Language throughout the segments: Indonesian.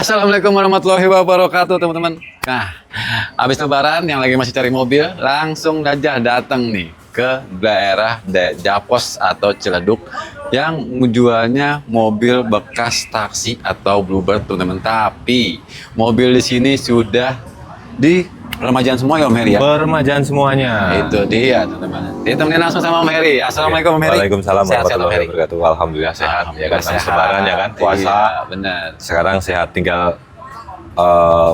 Assalamualaikum warahmatullahi wabarakatuh, teman-teman. Nah, habis lebaran yang lagi masih cari mobil, langsung aja datang nih ke daerah Japos atau Ciledug yang menjualnya mobil bekas taksi atau Bluebird, teman-teman. Tapi mobil di sini sudah di remajaan semua ya Om Heri ya? Peremajaan semuanya. Itu dia teman-teman. Ditemenin langsung sama Om Heri. Assalamualaikum Om Heri. Waalaikumsalam Sehat-sehat, Om warahmatullahi Heri. wabarakatuh. Alhamdulillah sehat. Ya kan Sehat. lebaran ya kan puasa. Iya, benar. Sekarang sehat, tinggal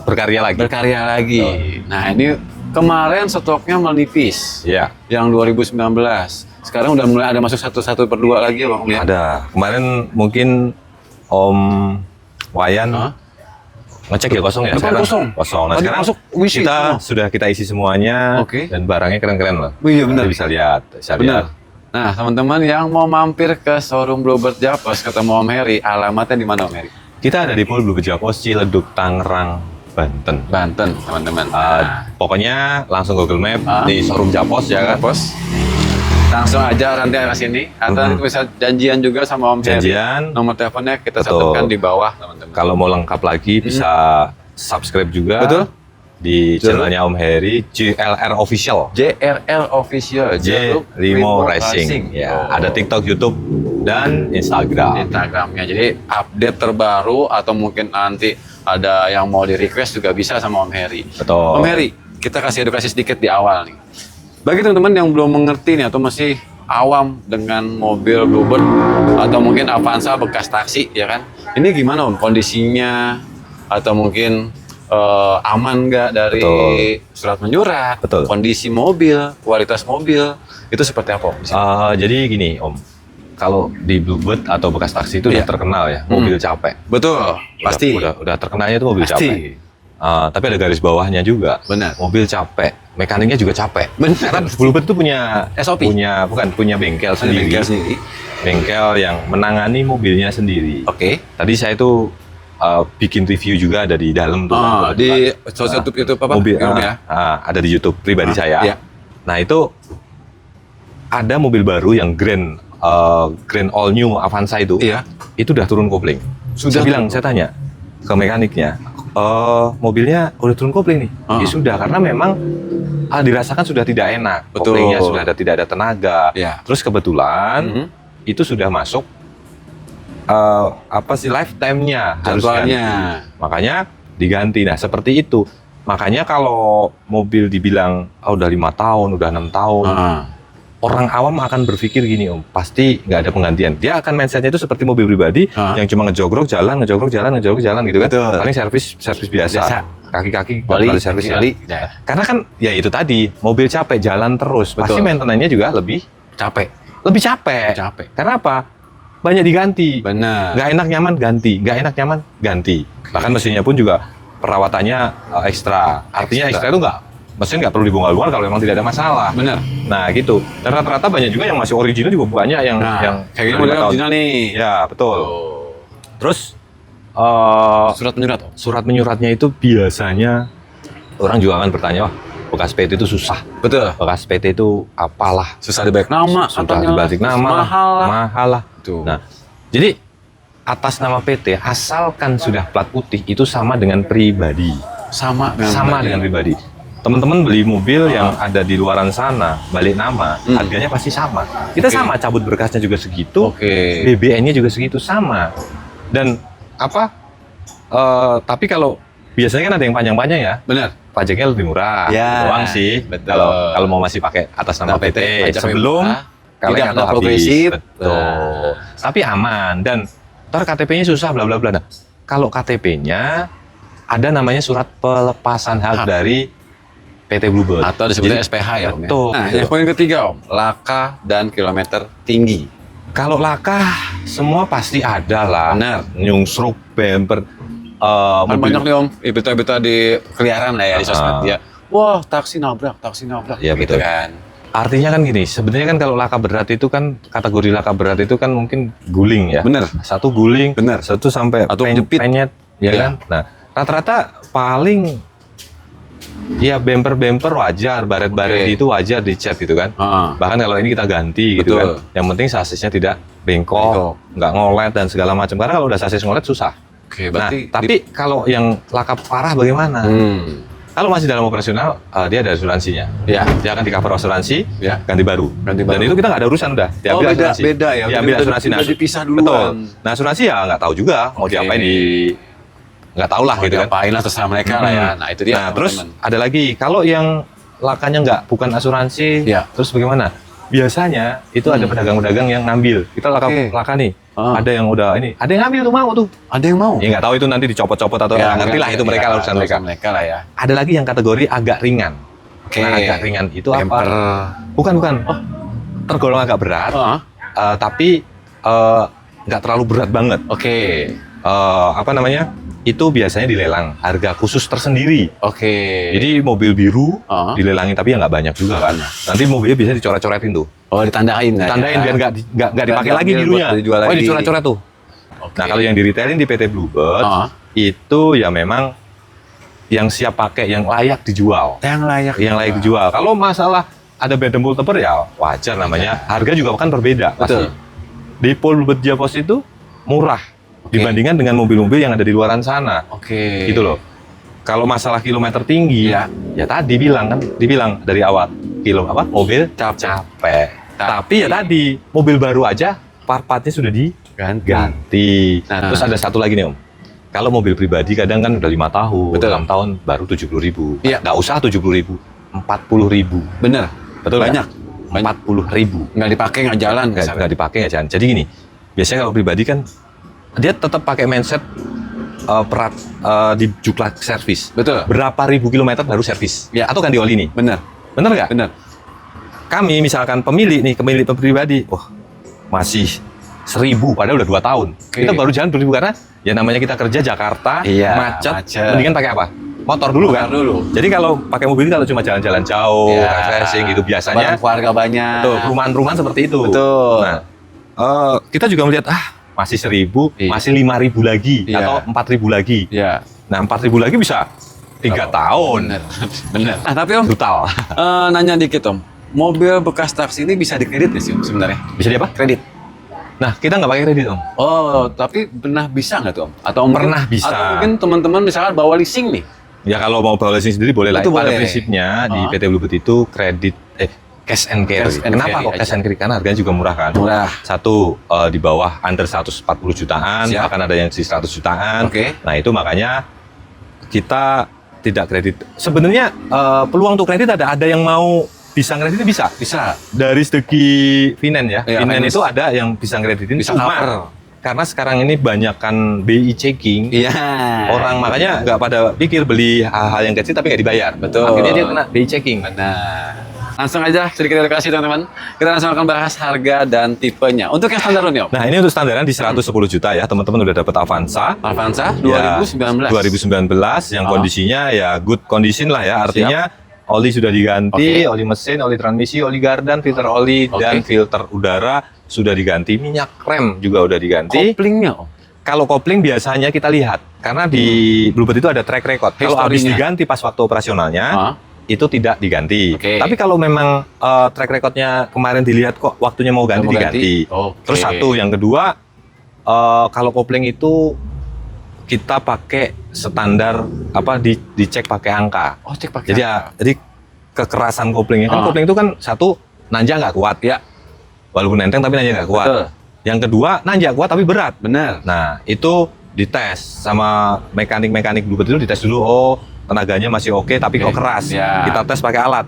berkarya lagi. Berkarya lagi. Nah, ini kemarin stoknya menipis. Iya. Yang 2019. Sekarang udah mulai ada masuk 1/2 lagi ya Bang Om ya? Ada. Kemarin mungkin Om Wayan ngecek ya kosong ya. Depan Sekarang kosong. Kosong. Nah Tadi sekarang masuk wisi kita semua. sudah kita isi semuanya. Oke. Dan barangnya keren-keren loh. Oh iya benar. Nanti bisa lihat. Bisa lihat. Benar. Nah, teman-teman yang mau mampir ke showroom Bluebird Japos ketemu Om Heri, alamatnya di mana Om Heri? Kita ada di Mall Bluebird Japos, Ciledug, Tangerang, Banten. Banten, teman-teman. Pokoknya langsung Google Map di showroom Japos ya kan. Japos. Langsung aja nanti ke sini atau nanti bisa janjian juga sama Om Heri. Janjian. Nomor teleponnya kita Betul. satukan di bawah, teman-teman. Kalau mau lengkap lagi bisa subscribe juga. Betul. Di channelnya Om Heri, JLR Official. JRL Official, J Limo Racing. Ya, ada TikTok, YouTube, dan Instagram. Instagramnya. Jadi update terbaru atau mungkin nanti ada yang mau di request juga bisa sama Om Heri. Betul. Om Heri, kita kasih edukasi sedikit di awal nih. Bagi teman-teman yang belum mengerti nih atau masih awam dengan mobil Bluebird atau mungkin Avanza bekas taksi ya kan, ini gimana Om kondisinya atau mungkin aman nggak dari surat menyurat, Betul. kondisi mobil, kualitas mobil itu seperti apa Om? Jadi gini Om, kalau di Bluebird atau bekas taksi itu Iya. udah terkenal ya, mobil capek. Betul, pasti. Udah terkenalnya itu mobil Pasti. capek. Tapi ada garis bawahnya juga. Benar. Mobil capek, mekaniknya juga capek. Benar. Karena Bluebird itu punya SOP. punya bengkel sendiri. Bengkel sendiri. Bengkel yang menangani mobilnya sendiri. Oke. Tadi saya itu bikin review juga ada di dalam tuh. Di sosial YouTube apa? Mobil YouTube ya. ada di YouTube pribadi saya. Iya. Nah itu ada mobil baru yang Grand All New Avanza itu. Iya. Itu udah turun kopling. Sudah Saya tanya ke mekaniknya, mobilnya udah turun kopling nih. Ya sudah, karena memang dirasakan sudah tidak enak. Betul. Koplingnya sudah tidak ada tenaga. Iya. Terus kebetulan itu sudah masuk lifetime-nya harus Jadwalnya. ganti. Makanya diganti. Nah seperti itu. Makanya kalau mobil dibilang udah 5 tahun, udah 6 tahun, orang awam akan berpikir gini Om, pasti nggak ada penggantian. Dia akan mindsetnya itu seperti mobil pribadi yang cuma ngejogrok jalan gitu kan. Betul. Paling servis biasa. Kaki-kaki Balik, kali servis kali. kali. Ya. Karena kan ya itu tadi, mobil capek jalan terus, pasti Betul. maintenance-nya juga lebih Capek. capek. Capek. Karena apa? Banyak diganti. Benar. Nggak enak nyaman ganti. Bahkan mesinnya pun juga perawatannya ekstra. Artinya ekstra itu mesin nggak perlu dibongkar-bongkar kalau memang tidak ada masalah. Benar. Nah gitu. Dan rata-rata banyak juga yang masih original juga banyak yang Kayak gini model original nih. Ya betul. Terus Surat menyurat Om. surat menyuratnya itu biasanya orang juga akan bertanya, wah bekas PT itu susah. Betul. Bekas PT itu apalah. Susah dibalik nama. Sudah katanya. dibalik nama lah. Mahal lah. Tuh. Nah, jadi atas nama PT asalkan sudah plat putih itu sama dengan pribadi. sama Dengan pribadi. Teman-teman beli mobil yang ada di luaran sana, balik nama, harganya pasti sama. Kita sama, cabut berkasnya juga segitu, Oke. BBN-nya juga segitu, sama. Dan tapi kalau biasanya kan ada yang panjang-panjang ya, Benar. pajaknya lebih murah, Ya, doang sih. betul. Kalau mau masih pakai atas nama PT, pajak sebelum murah, kalian tidak atau ada habis. progresif. Betul. Nah. Tapi aman dan ntar KTP-nya susah bla bla bla. Nah, kalau KTP-nya ada namanya surat pelepasan hak dari PT Bluebird Atau disebutnya Jadi, SPH ya Om. Ya? Betul. Nah, yang poin ketiga Om, laka dan kilometer tinggi. Kalau laka semua pasti ada lah. Benar. Nyungsruk, bumper, Kan mobil. banyak nih Om, berita-berita di keliaran lah ya di sosmed ya. Wah, taksi nabrak. Iya, gitu betul. kan. Artinya kan gini, sebenarnya kan kalau laka berat itu kan kategori laka berat itu kan mungkin guling ya. Bener. Satu guling, Bener. satu sampai Atau jepit. penyet, ya Iya. kan. Nah, rata-rata paling ya bumper wajar, baret-baret Oke. itu wajar dicat gitu kan. Heeh. Bahkan kalau ini kita ganti gitu Betul. kan. Yang penting sasisnya tidak bengkok, nggak ngolet dan segala macam. Karena kalau udah sasis ngolet susah. Oke, Nah, berarti tapi kalau yang laka parah bagaimana? Hmm. Kalau masih dalam operasional, dia ada asuransinya. Ya. Dia akan di-cover asuransi, Ya. ganti baru. Ganti Dan baru. itu kita nggak ada urusan udah. Diambil beda asuransi. beda ya. Diambil Udah- asuransi. udah Nah, dipisah duluan. betul. Nah, asuransi ya nggak tahu juga mau Oke. diapain nggak tahu lah Mau gitu kan. diapain lah terserah mereka lah ya. Nah, itu dia. Nah, terus teman-teman. ada lagi kalau yang lakanya bukan asuransi, Ya. terus bagaimana? Biasanya itu ada pedagang-pedagang yang ngambil. Kita Oke. laka nih. Ah. Ada yang udah ini, ada yang ngambil tuh mau tuh. Ada yang mau. Ya nggak tahu itu nanti dicopot-copot atau nggak ngerti lah itu mereka ya, urusan mereka. mereka lah ya. Ada lagi yang kategori agak ringan. Oke. Nah, agak ringan itu Temper. apa? Bukan. Oh, tergolong agak berat, Ah, tapi nggak terlalu berat banget. Oke. Apa namanya? Itu biasanya dilelang, harga khusus tersendiri. Oke. Jadi mobil biru Ah. dilelangin, tapi ya nggak banyak juga kan. Nanti mobilnya bisa dicoret-coretin tuh. Oh, ditandain ya. Tandain biar nggak dipakai lagi Biar birunya. buat dijual Oh, lagi. dicoret-coret tuh. Oke. Nah, kalau yang di retailin di PT Bluebird, Ah. itu ya memang yang siap pakai, yang layak dijual. yang layak. Yang layak dijual. Kalau masalah ada bed multiple ya wajar namanya. Harga juga kan berbeda. Betul. Pasti. Di Bluebird Japos itu murah dibandingkan dengan mobil-mobil yang ada di luaran sana. Oke. Gitu loh. Kalau masalah kilometer tinggi, Ya. ya tadi dibilang dari awal mobil capek. Tapi ya tadi mobil baru aja part-partnya sudah diganti. Nah. Terus ada satu lagi nih Om. Kalau mobil pribadi kadang kan udah 5 tahun, Betul. 6 tahun baru 70.000. Iya. Nggak usah 70.000, 40.000. Bener. Betul Banyak. 40.000. Nggak dipakai nggak jalan. Nggak dipakai nggak jalan. Jadi gini, biasanya kalau pribadi kan dia tetap pakai mindset di juklak servis. Betul. Berapa ribu kilometer baru servis? Ya. Atau ganti oli nih? Bener. Bener nggak? Bener. Kami misalkan pemilik pribadi, masih 1.000 padahal udah 2 tahun. Oke. Kita baru jalan 2.000 karena ya namanya kita kerja Jakarta, Iya, macet. macet. Mendingan pakai apa? Motor dulu kan? Motor dulu. Jadi kalau pakai mobil kalau cuma jalan-jalan jauh, Ya. refreshing gitu biasanya Barang keluarga banyak. tuh perumahan-perumahan seperti itu. Betul. Nah, kita juga melihat masih 1.000, Iya. masih 5.000 lagi Iya. atau 4.000 lagi. Ya. Nah, 4.000 lagi bisa 3 tahun. Bener. Bener. Nah, tapi Om, Brutal. nanya dikit Om. Mobil bekas taksi ini bisa dikredit nggak sih Om sebenarnya? Bisa di apa? Kredit. Nah, kita nggak pakai kredit, Om. Oh, tapi pernah bisa nggak tuh Om? Atau mungkin, Pernah bisa. Atau mungkin teman-teman misalkan bawa leasing nih. Ya kalau mau bawa leasing sendiri boleh lah. Itu Pada boleh. prinsipnya di Ah. PT Bluebird itu cash and carry. Cash and Kenapa carry kok aja. cash and carry? Karena harganya juga murah kan. Murah. Satu di bawah under 140 jutaan, Siap. bahkan ada yang di 100 jutaan. Oke. Nah, itu makanya kita tidak kredit. Sebenarnya peluang untuk kredit ada yang mau bisa kredit bisa. Bisa. Dari segi finance ya. Iya, Finance finance. itu ada yang bisa kreditin Bisa cuma cover. karena sekarang ini banyakkan BI checking. Iya. Orang makanya nggak pada pikir beli hal-hal yang kecil tapi nggak dibayar. Betul. Akhirnya dia kena BI checking. Benar. Langsung aja sedikit edukasi teman-teman. Kita langsung akan bahas harga dan tipenya. Untuk yang standar nih Om. Nah, ini untuk standaran di 110 juta ya. Teman-teman udah dapat Avanza. Avanza Ya, 2019. 2019 yang Oh. kondisinya ya good condition lah ya. Artinya oli sudah diganti, oli mesin, oli transmisi, oli gardan, filter oli Oke. dan filter udara sudah diganti. Minyak rem juga udah diganti. Koplingnya Om. Kalau kopling biasanya kita lihat karena di Bluebird itu ada track record. Kalau habis Historinya. diganti pas waktu operasionalnya Ah. itu tidak diganti. Oke. Tapi kalau memang track recordnya kemarin dilihat kok waktunya mau ganti Mau diganti. Oke. Terus satu, yang kedua kalau kopling itu kita pakai standar dicek pakai angka. Oh, cek pakai. Jadi kekerasan koplingnya kan Ah. kopling itu kan satu nanjak nggak kuat Ya. walaupun enteng tapi nanjak nggak kuat. Betul. Yang kedua nanjak kuat tapi berat. Benar. Nah, itu dites sama mekanik Bluebird itu dites dulu. Oh, tenaganya masih oke tapi kok Oke. keras. Ya. Kita tes pakai alat.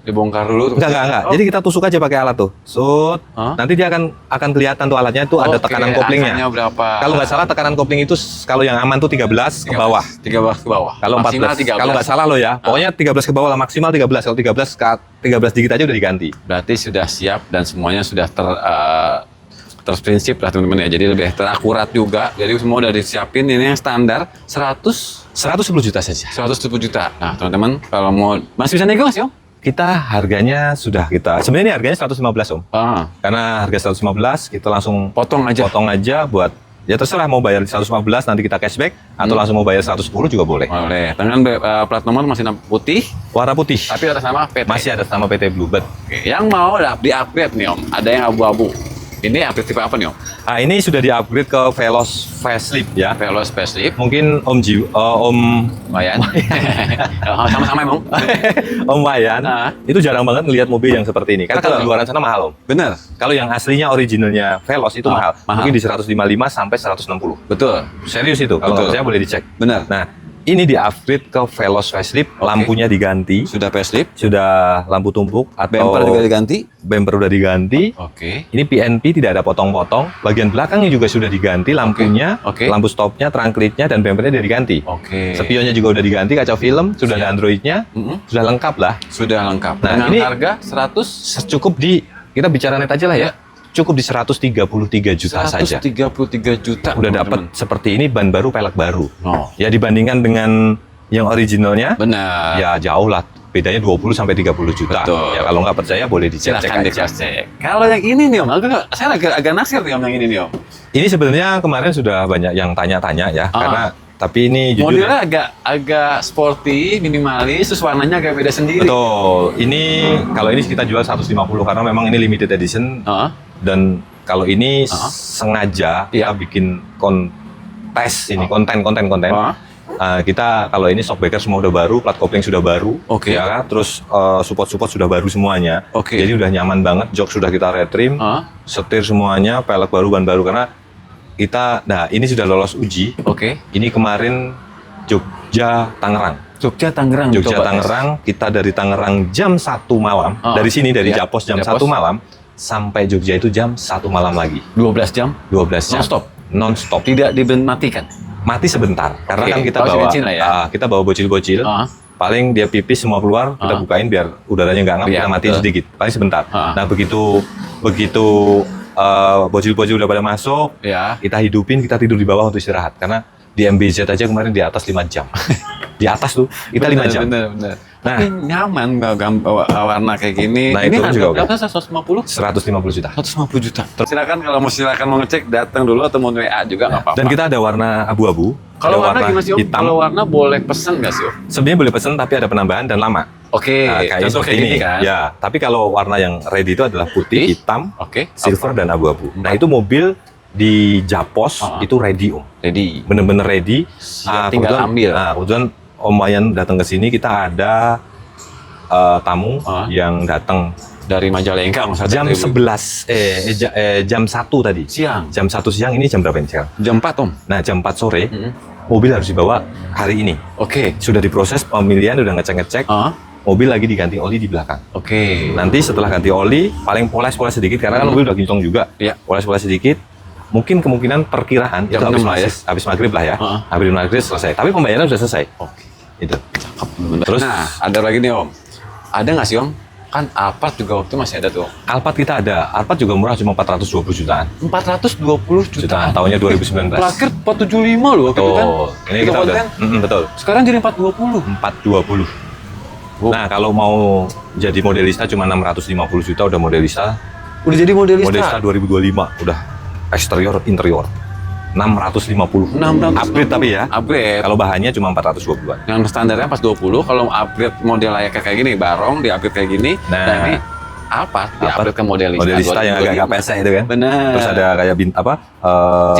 Dibongkar dulu. Enggak. Oh. Jadi kita tusuk aja pakai alat tuh. Sut. Hah? Nanti dia akan kelihatan tuh alatnya tuh ada Oke, tekanan koplingnya. angkanya berapa? Kalau nggak salah tekanan kopling itu kalau yang aman tuh 13 ke bawah. 13 ke bawah. Kalau Maksimal 14. Kalau nggak salah lo ya. Pokoknya 13 ke bawah lah, maksimal 13. Kalau 13 dikit aja udah diganti. Berarti sudah siap dan semuanya sudah terprinsip lah teman-teman ya. Jadi lebih terakurat juga. Jadi semua udah disiapin. Ini yang standar 110 juta saja. 110 juta. Nah teman-teman kalau mau masih bisa nego sih Om? Kita harganya sudah sebenarnya ini harganya 115 Om. Ah, Karena harga 115 kita langsung potong aja. buat ya terserah mau bayar 115 nanti kita cashback atau langsung mau bayar 110 juga boleh. Boleh. Dengan plat nomor masih putih, Warna putih. tapi atas nama PT. Masih ada nama PT Bluebird. Oke. Yang mau di-upgrade nih Om. Ada yang abu-abu. Ini upgrade tipe apa nih Om? Nah, ini sudah di-upgrade ke Veloz facelift ya. Veloz facelift. Mungkin Om Wayan. Sama-sama emang. Om Wayan itu jarang banget ngelihat mobil yang seperti ini. Karena Betul. kalau di luaran sana mahal, Om. Bener. Kalau yang aslinya originalnya Veloz itu mahal. Mungkin di 155 sampai 160. Betul. Serius itu. Kalau Betul. nggak percaya boleh dicek. Bener. Nah, ini di-upgrade ke Veloz facelift, lampunya diganti, Sudah facelift. sudah lampu tumpuk atau Bumper juga diganti. bumper udah diganti. Oke. Ini PNP, tidak ada potong-potong. Bagian belakangnya juga sudah diganti, lampunya, Oke. lampu stopnya, trunk lid-nya, dan bumpernya udah diganti. Oke. Spionnya juga udah diganti, kaca film, sudah ada Android-nya, sudah lengkap lah. Sudah lengkap. Nah, Dengan ini harga 100 cukup di, kita bicara net aja lah ya, cukup di 133 juta saja. 133 juta. Udah dapat seperti ini, ban baru, pelek baru. Oh. Ya dibandingkan dengan yang originalnya, Benar. ya jauh lah. Bedanya 20 sampai 30 juta. Betul. Ya kalau nggak percaya boleh dicek Silahkan di aja. cross check. Kalau yang ini nih Om, saya agak naksir nih Om yang ini nih Om. Ini sebenarnya kemarin sudah banyak yang tanya-tanya ya, karena tapi ini jujur Modelnya agak sporty, minimalis, terus warnanya agak beda sendiri. betul. Ini kalau ini kita jual 150 karena memang ini limited edition dan kalau ini sengaja kita bikin kontes ini konten. Kita kalau ini shockbreaker semua udah baru, plat kopling sudah baru, Oke. ya kan? Terus support sudah baru semuanya. Oke. Jadi udah nyaman banget, jok sudah kita retrim, setir semuanya, pelek baru, ban baru karena kita, nah ini sudah lolos uji. Oke. Ini kemarin Jogja Tangerang. Jogja Tangerang. Jogja coba, Tangerang, kita dari Tangerang jam 1 malam, dari sini dari Japos jam 1 malam sampai Jogja itu jam 1 malam lagi. 12 jam. 12 jam. Non-stop? Non-stop. Tidak dimatikan. Mati sebentar. Karena Oke, kan kita paus bawa bensin lah ya. kita bawa bocil-bocil. Paling dia pipis semua keluar, kita bukain biar udaranya nggak ngap, Iya, kita matiin betul. sedikit. Paling sebentar. Nah, begitu bocil-bocil udah pada masuk, Ya. kita hidupin, kita tidur di bawah untuk istirahat. Karena di MBZ aja kemarin di atas 5 jam. Di atas tuh, kita 5 jam. Bener. Nah. Tapi nyaman bawa warna kayak gini. Nah, Ini itu harga juga berapa? 150? 150 juta. 150 juta. Silakan kalau mau ngecek datang dulu atau mau WA juga nggak apa-apa. Dan kita ada warna abu-abu. Kalau ada warna gimana sih Om? hitam. Kalau warna boleh pesen nggak sih Om? Sebenarnya boleh pesen tapi ada penambahan dan lama. Oke, Nah, kayak contoh seperti kayak ini gini kan? Ya, tapi kalau warna yang ready itu adalah putih, hitam, Oke. silver dan abu-abu. Nah, itu mobil di Japos itu ready Om. Ready. Bener-bener ready. Siap tinggal Kebetulan- ambil. Kebetulan Om Wayan datang ke sini, kita ada tamu yang datang Dari Majalengka maksudnya. jam 11 jam 1 tadi. Siang. Jam 1 siang, ini jam berapa ini sekarang? Jam 4 Om. Nah, jam 4 sore mobil harus dibawa hari ini. Oke. Sudah diproses pemilihan, udah ngecek-ngecek. Mobil lagi diganti oli di belakang. Oke. Nanti setelah ganti oli, paling poles sedikit karena kan mobil udah kinclong juga. Iya. Poles sedikit. Mungkin kemungkinan perkiraan itu Jam habis 6 lah ya. habis maghrib lah ya. Habis maghrib selesai. Tapi pembayaran sudah selesai. Oke. Itu. Terus, nah, ada lagi nih Om. Ada nggak sih Om? Kan Alphard juga waktu masih ada tuh. Alphard kita ada. Alphard juga murah, cuma 420 jutaan. 420 jutaan. Tahunnya 2019. Terakhir 475 loh waktu itu kan. Ini kita udah. Betul. Sekarang jadi 420. 420. Nah, kalau mau jadi modelista cuma 650 juta udah modelista. Udah jadi modelista. Modelista 2025 udah eksterior interior. 650. 650. Upgrade tapi ya. Upgrade. Kalau bahannya cuma 420-an. Yang standarnya pas 20, kalau upgrade model layaknya kayak gini, barong di upgrade kayak gini. Nah, ini apa? Di upgrade ke modelista. Modelista yang agak pesek itu kan. Benar. Terus ada kayak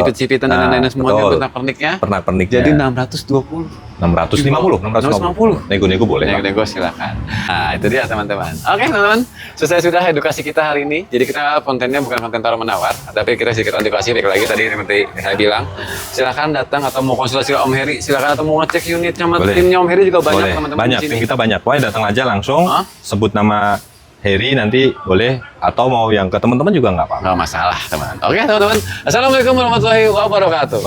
cipit-cipitan dan lain-lain semuanya betul. pernak-perniknya. Pernak-perniknya. Jadi 620. 650. Nego-nego boleh. Nego silakan. Nah, itu dia teman-teman. Oke, teman-teman. Selesai sudah edukasi kita hari ini. Jadi kita kontennya bukan konten tawar menawar, tapi kita sedikit edukasi baik lagi tadi seperti saya bilang. Silakan datang atau mau konsultasi Om Heri, silakan atau mau ngecek unitnya sama Boleh. timnya Om Heri juga banyak Boleh. teman-teman Banyak, di sini. tim kita banyak. Pokoknya datang aja langsung, sebut nama Heri nanti boleh, atau mau yang ke teman-teman juga nggak apa-apa. Nggak masalah, teman. Oke, teman-teman. Assalamualaikum warahmatullahi wabarakatuh.